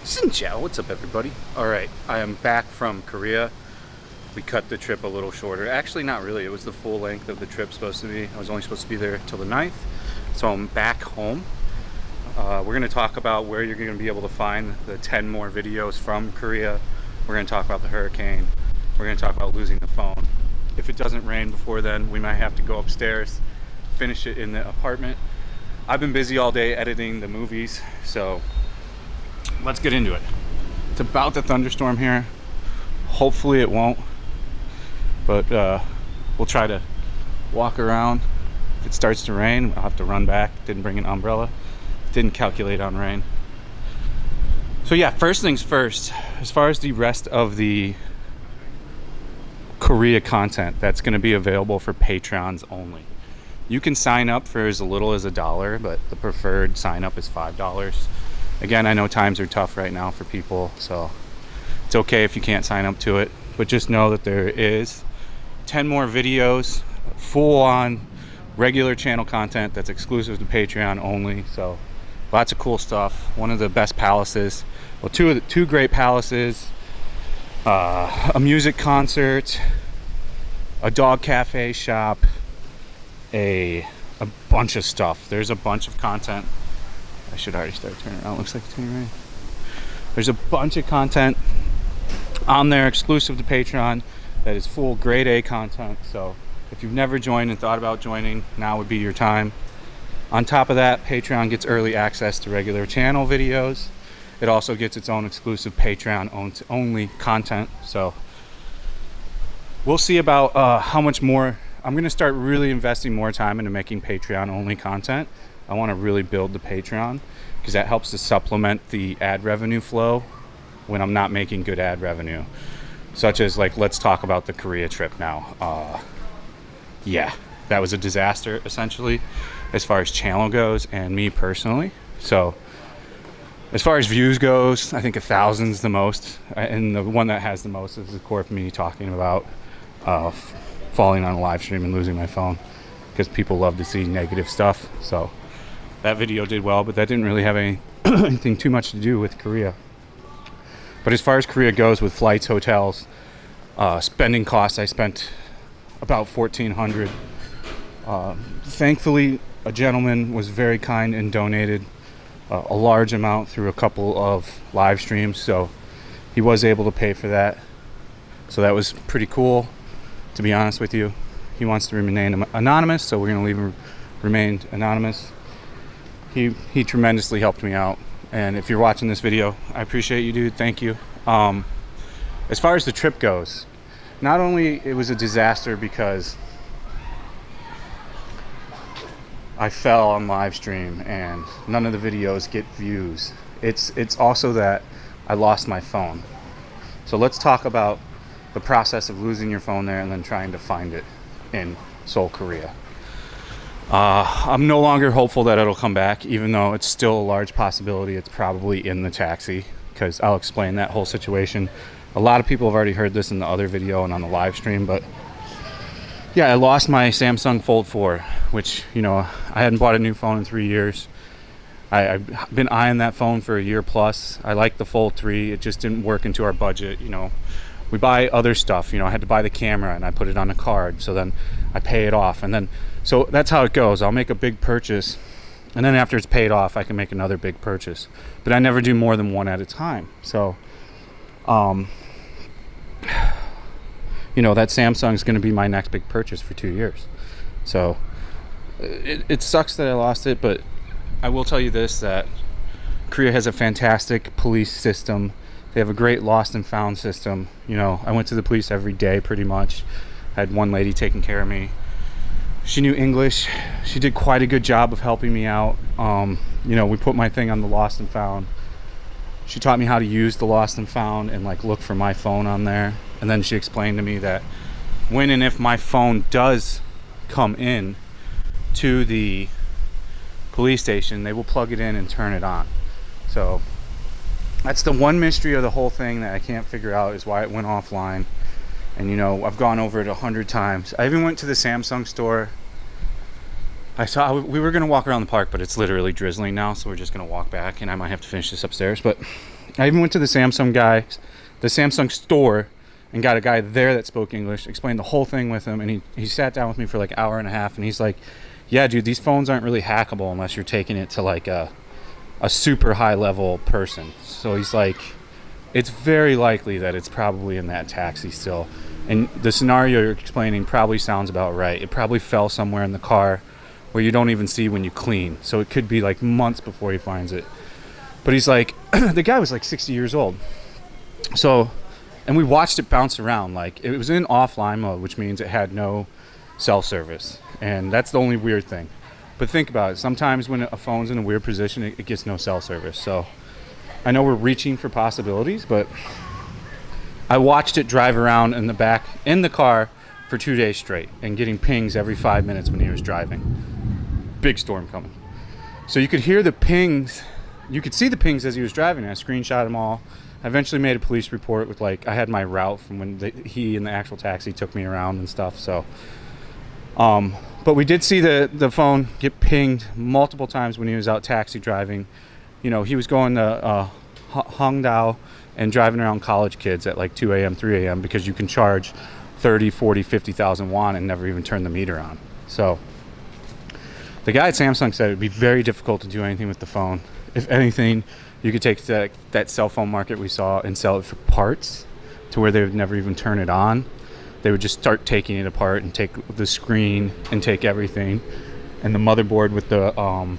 Xin chào, what's up everybody? Alright, I am back from Korea. We cut the trip a little shorter. Actually, not really. It was the full length of the trip supposed to be. I was only supposed to be there till the 9th. So I'm back home. We're going to talk about where you're going to be able to find the 10 more videos from Korea. We're going to talk about the hurricane. We're going to talk about losing the phone. If it doesn't rain before then, we might have to go upstairs, finish it in the apartment. I've been busy all day editing the movies, so let's get into it. It's about to thunderstorm here. Hopefully it won't, but we'll try to walk around. If it starts to rain, I'll have to run back. Didn't bring an umbrella. Didn't calculate on rain. So yeah, first things first, as far as the rest of the Korea content that's going to be available for Patreons only. You can sign up for as little as $1, but the preferred sign up is $5. Again, I know times are tough right now for people, so it's okay if you can't sign up to it, but just know that there is 10 more videos, full-on regular channel content that's exclusive to Patreon only. So lots of cool stuff. One of the best palaces, well, two great palaces, a music concert, a dog cafe shop, a bunch of stuff. There's a bunch of content. I should already start turning around. Looks like it's turning rain. There's a bunch of content on there exclusive to Patreon that is full grade A content. So if you've never joined and thought about joining, now would be your time. On top of that, Patreon gets early access to regular channel videos. It also gets its own exclusive Patreon only content. So we'll see about how much more. I'm going to start really investing more time into making Patreon only content. I want to really build the Patreon because that helps to supplement the ad revenue flow when I'm not making good ad revenue. Such as, like, let's talk about the Korea trip now. Yeah, that was a disaster essentially as far as channel goes and me personally. So as far as views goes, I think 1,000's the most, and the one that has the most is the core of me talking about falling on a live stream and losing my phone, because people love to see negative stuff. So that video did well, but that didn't really have anything too much to do with Korea. But as far as Korea goes, with flights, hotels, spending costs, I spent about $1,400. Thankfully, a gentleman was very kind and donated a large amount through a couple of live streams, so he was able to pay for that. So that was pretty cool, to be honest with you. He wants to remain anonymous, so we're going to leave him remain anonymous. He tremendously helped me out, and if you're watching this video, I appreciate you, dude. Thank you. As far as the trip goes, not only it was a disaster because I fell on live stream and none of the videos get views, it's also that I lost my phone. So let's talk about the process of losing your phone there and then trying to find it in Seoul, Korea. I'm no longer hopeful that it'll come back, even though it's still a large possibility it's probably in the taxi, because I'll explain that whole situation. A lot of people have already heard this in the other video and on the live stream, but yeah, I lost my Samsung Fold 4, which, you know, I hadn't bought a new phone in 3 years. I've been eyeing that phone for a year plus. I like the Fold 3. It just didn't work into our budget, you know. We buy other stuff, you know. I had to buy the camera and I put it on a card, so then I pay it off, and then so that's how it goes. I'll make a big purchase, and then after it's paid off, I can make another big purchase. But I never do more than one at a time. So, you know, that Samsung's going to be my next big purchase for 2 years. So it sucks that I lost it, but I will tell you this, that Korea has a fantastic police system. They have a great lost and found system. You know, I went to the police every day pretty much. I had one lady taking care of me. She knew English. She did quite a good job of helping me out. You know, we put my thing on the lost and found. She taught me how to use the lost and found and like look for my phone on there. And then she explained to me that when and if my phone does come in to the police station, they will plug it in and turn it on. So that's the one mystery of the whole thing that I can't figure out, is why it went offline. And, you know, I've gone over it 100 times. I even went to the Samsung store. We were going to walk around the park, but it's literally drizzling now, so we're just going to walk back, and I might have to finish this upstairs. But I even went to the Samsung store, and got a guy there that spoke English, explained the whole thing with him, and he sat down with me for like an hour and a half, and he's like, yeah, dude, these phones aren't really hackable unless you're taking it to like a super high level person. So he's like, it's very likely that it's probably in that taxi still. And the scenario you're explaining probably sounds about right. It probably fell somewhere in the car where you don't even see when you clean. So it could be like months before he finds it. But he's like, the guy was like 60 years old. So, and we watched it bounce around. Like, it was in offline mode, which means it had no cell service. And that's the only weird thing. But think about it. Sometimes when a phone's in a weird position, it gets no cell service. So I know we're reaching for possibilities, but I watched it drive around in the car for 2 days straight and getting pings every 5 minutes when he was driving. Big storm coming. So you could hear the pings. You could see the pings as he was driving. I screenshot them all. I eventually made a police report with I had my route from when he and the actual taxi took me around and stuff. So, but we did see the phone get pinged multiple times when he was out taxi driving. You know, he was going to Hongdao and driving around college kids at like 2 a.m., 3 a.m. because you can charge 30, 40, 50,000 won and never even turn the meter on. So the guy at Samsung said it would be very difficult to do anything with the phone. If anything, you could take that cell phone market we saw and sell it for parts to where they would never even turn it on. They would just start taking it apart and take the screen and take everything. And the motherboard with the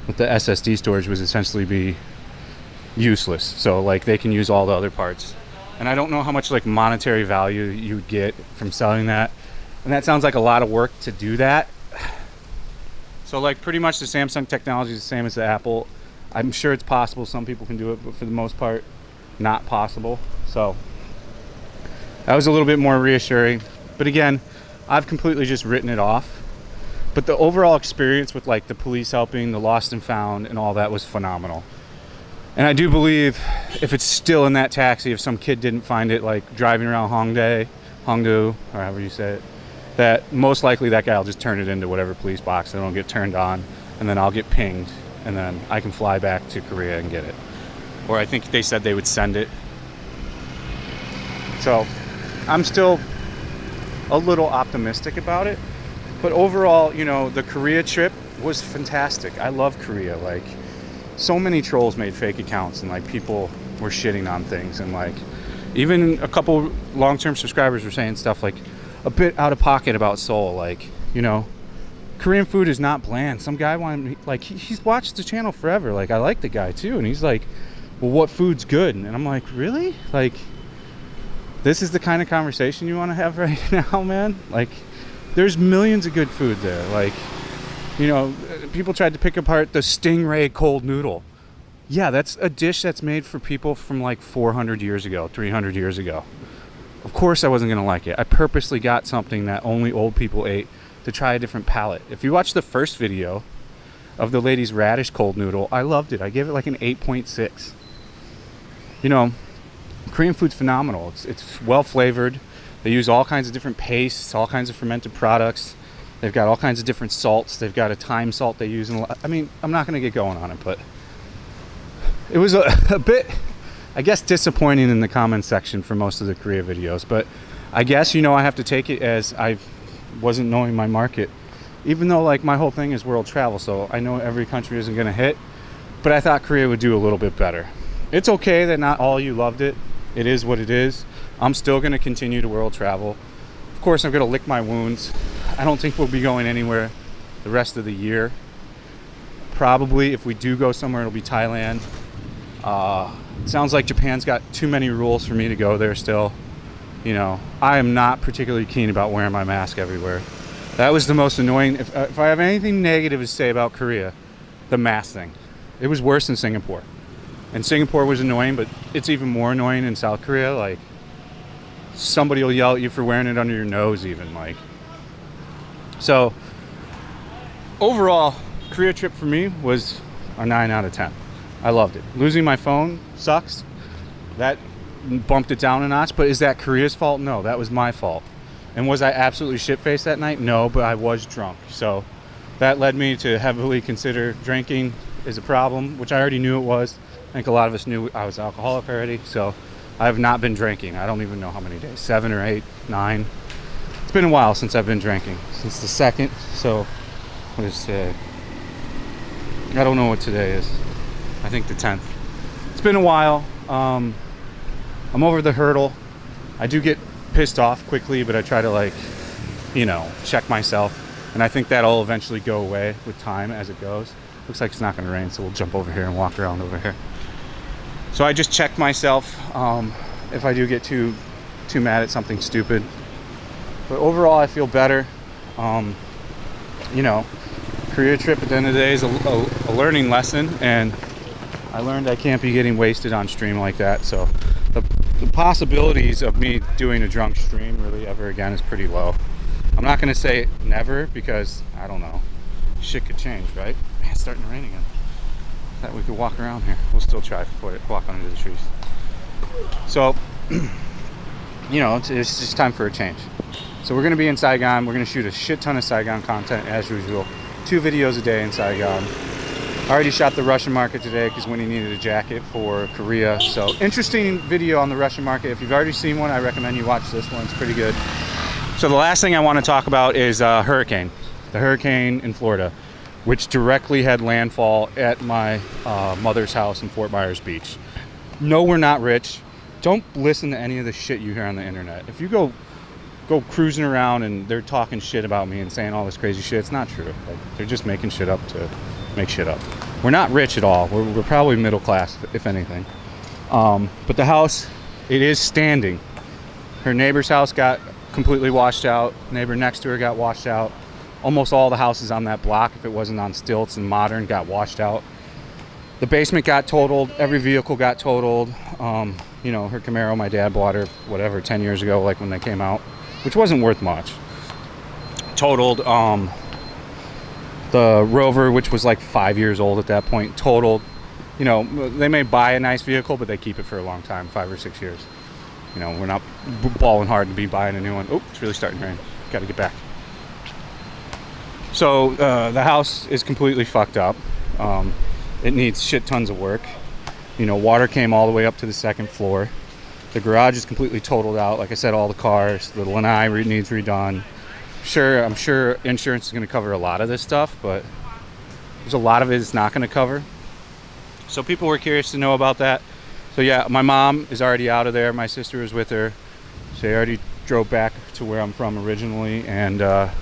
SSD storage would essentially be useless. So like they can use all the other parts. And I don't know how much like monetary value you would get from selling that. And that sounds like a lot of work to do that. So like pretty much the Samsung technology is the same as the Apple. I'm sure it's possible some people can do it, but for the most part, not possible. So that was a little bit more reassuring. But again, I've completely just written it off. But the overall experience with like the police helping, the lost and found, and all that was phenomenal. And I do believe if it's still in that taxi, if some kid didn't find it like driving around Hongdu, or however you say it, that most likely that guy will just turn it into whatever police box and it'll get turned on, and then I'll get pinged, and then I can fly back to Korea and get it. Or I think they said they would send it. So I'm still a little optimistic about it. But overall, you know, the Korea trip was fantastic. I love Korea. Like, so many trolls made fake accounts and like people were shitting on things, and like even a couple long-term subscribers were saying stuff like a bit out of pocket about Seoul. Like, you know, Korean food is not bland. Some guy wanted, like, he's watched the channel forever. Like, I like the guy too, and he's like, well, what food's good? And I'm like, really? Like, this is the kind of conversation you want to have right now, man? Like, there's millions of good food there. Like, you know, people tried to pick apart the stingray cold noodle. Yeah, that's a dish that's made for people from like 400 years ago, 300 years ago. Of course I wasn't going to like it. I purposely got something that only old people ate to try a different palate. If you watch the first video of the lady's radish cold noodle, I loved it. I gave it like an 8.6. You know, Korean food's phenomenal. It's well flavored. They use all kinds of different pastes, all kinds of fermented products. They've got all kinds of different salts. They've got a thyme salt they use. I mean, I'm not going to get going on it, but it was a bit, I guess, disappointing in the comment section for most of the Korea videos. But I guess, you know, I have to take it as I wasn't knowing my market. Even though, like, my whole thing is world travel, so I know every country isn't going to hit. But I thought Korea would do a little bit better. It's okay that not all you loved it. It is what it is. I'm still going to continue to world travel. Of course, I'm going to lick my wounds. I don't think we'll be going anywhere the rest of the year. Probably, if we do go somewhere, it'll be Thailand. It sounds like Japan's got too many rules for me to go there still. You know, I am not particularly keen about wearing my mask everywhere. That was the most annoying. If I have anything negative to say about Korea, the mask thing. It was worse in Singapore. And Singapore was annoying, but it's even more annoying in South Korea. Like, somebody will yell at you for wearing it under your nose even. Like, so overall, Korea trip for me was a 9 out of 10. I loved it. Losing my phone sucks. That bumped it down a notch. But is that Korea's fault? No, that was my fault. And was I absolutely shit-faced that night? No, but I was drunk. So that led me to heavily consider drinking is a problem, which I already knew it was. I think a lot of us knew I was alcoholic already, so I have not been drinking. I don't even know how many days, 7 or 8, 9. It's been a while since I've been drinking, since the 2nd. So what is today? I don't know what today is. I think the 10th. It's been a while. I'm over the hurdle. I do get pissed off quickly, but I try to, like, you know, check myself. And I think that'll eventually go away with time as it goes. Looks like it's not going to rain, so we'll jump over here and walk around over here. So I just check myself if I do get too mad at something stupid. But overall, I feel better. You know, career trip at the end of the day is a learning lesson, and I learned I can't be getting wasted on stream like that. So the possibilities of me doing a drunk stream really ever again is pretty low. I'm not going to say never, because I don't know. Shit could change, right? Man, it's starting to rain again. That we could walk around here. We'll still try to walk under the trees. So, you know, it's just time for a change. So we're going to be in Saigon. We're going to shoot a shit ton of Saigon content as usual. 2 videos a day in Saigon. I already shot the Russian market today because Winnie needed a jacket for Korea. So interesting video on the Russian market. If you've already seen one, I recommend you watch this one. It's pretty good. So the last thing I want to talk about is hurricane. The hurricane in Florida, which directly had landfall at my mother's house in Fort Myers Beach. No, we're not rich. Don't listen to any of the shit you hear on the internet. If you go cruising around and they're talking shit about me and saying all this crazy shit, it's not true. Like, they're just making shit up to make shit up. We're not rich at all. We're probably middle class, if anything. But the house, it is standing. Her neighbor's house got completely washed out. Neighbor next to her got washed out. Almost all the houses on that block, if it wasn't on stilts and modern, got washed out. The basement got totaled. Every vehicle got totaled. You know, her Camaro, my dad bought her, whatever, 10 years ago, like when they came out, which wasn't worth much. Totaled. The Rover, which was like 5 years old at that point, totaled. You know, they may buy a nice vehicle, but they keep it for a long time, 5 or 6 years. You know, we're not balling hard to be buying a new one. Oh, it's really starting to rain. Got to get back. So the house is completely fucked up. It needs shit tons of work. You know, water came all the way up to the 2nd floor. The garage is completely totaled out. Like I said, all the cars. The lanai needs redone. Sure, I'm sure insurance is going to cover a lot of this stuff, but there's a lot of it it's not going to cover. So people were curious to know about that. So yeah, my mom is already out of there. My sister was with her. They already drove back to where I'm from originally, and yeah,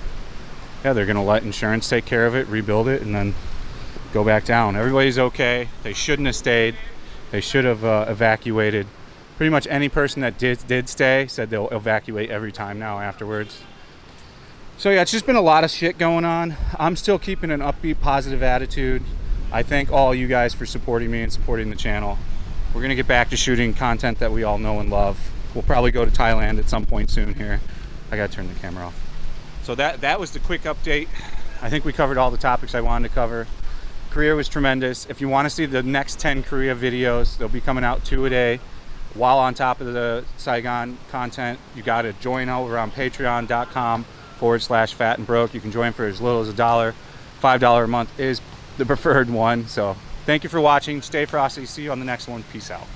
they're gonna let insurance take care of it, rebuild it, and then go back down. Everybody's okay. They shouldn't have stayed. They should have evacuated. Pretty much any person that did stay said they'll evacuate every time now afterwards. So yeah, it's just been a lot of shit going on. I'm still keeping an upbeat, positive attitude. I thank all you guys for supporting me and supporting the channel. We're gonna get back to shooting content that we all know and love. We'll probably go to Thailand at some point soon here. I gotta turn the camera off. So that was the quick update. I think we covered all the topics I wanted to cover. Korea was tremendous. If you want to see the next 10 Korea videos, they'll be coming out 2 a day. While on top of the Saigon content, you gotta join over on patreon.com/fat and broke. You can join for as little as $1. $5 a month is the preferred one. So thank you for watching. Stay frosty. See you on the next one. Peace out.